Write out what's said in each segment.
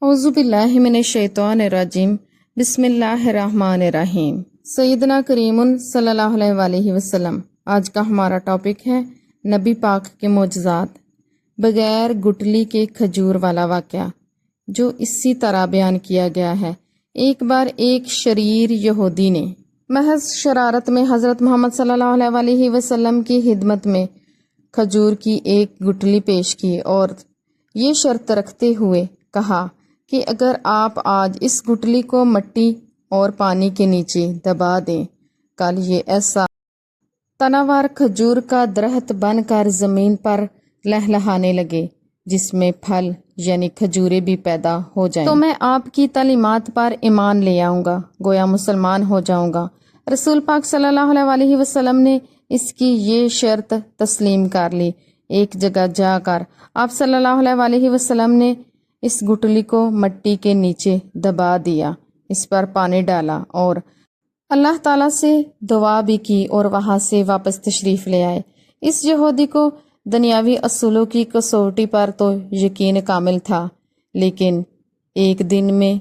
औज़ुबिल्लाहि मिनश्शैतानिर्रजीम बिस्मिल्लाहिर्रहमानिर्रहीम। सैयदना करीमुन सल्लल्लाहु अलैहि वसल्लम। आज का हमारा टॉपिक है नबी पाक के मोजज़ात। बगैर गुठली के खजूर वाला वाक़या जो इसी तरह बयान किया गया है। एक बार एक शरीर यहूदी ने महज शरारत में हज़रत मोहम्मद सल्लल्लाहु अलैहि वसल्लम की खिदमत में खजूर की एक गुठली पेश की और ये शर्त रखते हुए कहा कि अगर आप आज इस गुठली को मिट्टी और पानी के नीचे दबा दें, कल ये ऐसा तनावार खजूर का दरख्त बनकर ज़मीन पर लहलहाने लगे जिसमें फल यानी खजूरें भी पैदा हो जाएं, तो मैं आपकी तालीमात पर ईमान ले आऊँगा, गोया मुसलमान हो जाऊँगा। रसूल पाक सल्लल्लाहु अलैहि वसल्लम ने इसकी ये शर्त तस्लीम कर ली। एक जगह जाकर आप सल्लल्लाहु अलैहि वसल्लम ने इस गुठली को मिट्टी के नीचे दबा दिया, इस पर पानी डाला और अल्लाह ताला से दुआ भी की और वहां से वापस तशरीफ ले आए। इस यहूदी को दुनियावी असूलों की कसौटी पर तो यकीन कामिल था, लेकिन एक दिन में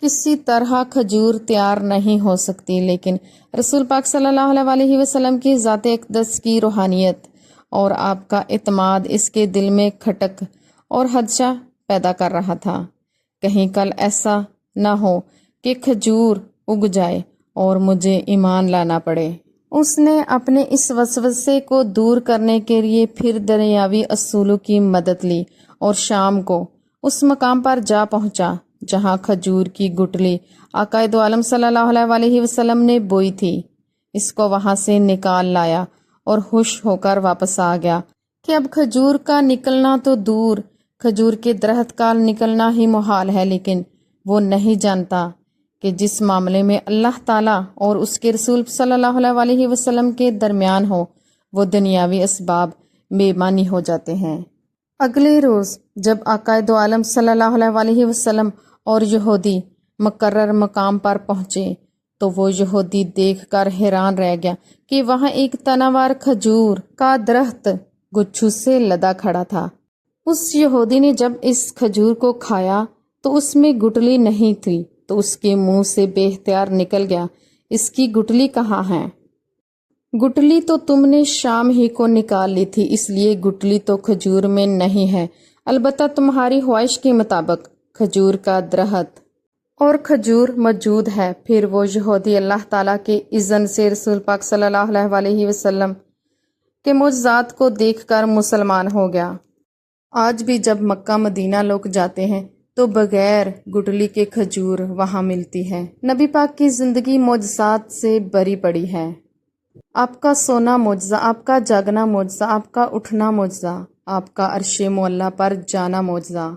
किसी तरह खजूर तैयार नहीं हो सकती। लेकिन रसूल पाक सल्लल्लाहु अलैहि वसल्लम की ज़ात अक़दस की रूहानियत और आपका इत्माद इसके दिल में खटक और खदशा पैदा कर रहा था, कहीं कल ऐसा न हो कि खजूर उग जाए और मुझे ईमान लाना पड़े। उसने अपने इस वसवसे को दूर करने के लिए फिर दुनियावी असूलों की मदद ली और शाम को उस मकाम पर जा पहुंचा जहां खजूर की गुठली आकाए दो आलम सल्लल्लाहु अलैहि वसल्लम ने बोई थी। इसको वहां से निकाल लाया और खुश होकर वापस आ गया कि अब खजूर का निकलना तो दूर, खजूर के दरख्त का निकलना ही मुहाल है। लेकिन वो नहीं जानता कि जिस मामले में अल्लाह ताला और उसके रसूल सल्लल्लाहु अलैहि वसल्लम के दरमियान हो, वो दुनियावी असबाब बेमानी हो जाते हैं। अगले रोज़ जब आकाए दो आलम सल्लल्लाहु अलैहि वसल्लम और यहूदी मुकर्रर मकाम पर पहुँचे तो वो यहूदी देखकर हैरान रह गया कि वहाँ एक तनावार खजूर का दरख्त गुच्छू से लदा खड़ा था। उस यहूदी ने जब इस खजूर को खाया तो उसमें गुठली नहीं थी, तो उसके मुंह से बेख्तियार निकल गया, इसकी गुठली कहाँ है? गुठली तो तुमने शाम ही को निकाल ली थी, इसलिए गुठली तो खजूर में नहीं है, अलबत्ता तुम्हारी ख्वाहिश के मुताबिक खजूर का दरख्त और खजूर मौजूद है। फिर वो यहूदी अल्लाह ताला के इज़्न से रसूल पाक सल्लल्लाहु अलैहि वसल्लम के मोजज़ात को देखकर मुसलमान हो गया। आज भी जब मक्का मदीना लोग जाते हैं तो बगैर गुठली के खजूर वहाँ मिलती है। नबी पाक की ज़िंदगी मोजज़ात से भरी पड़ी है। आपका सोना मोजज़ा, आपका जागना मोजज़ा, आपका उठना मोजज़ा, आपका अर्शे मुअल्ला पर जाना मोजज़ा।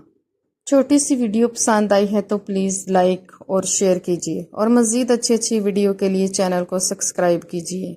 छोटी सी वीडियो पसंद आई है तो प्लीज़ लाइक और शेयर कीजिए और मज़ीद अच्छी वीडियो के लिए चैनल को सब्सक्राइब कीजिए।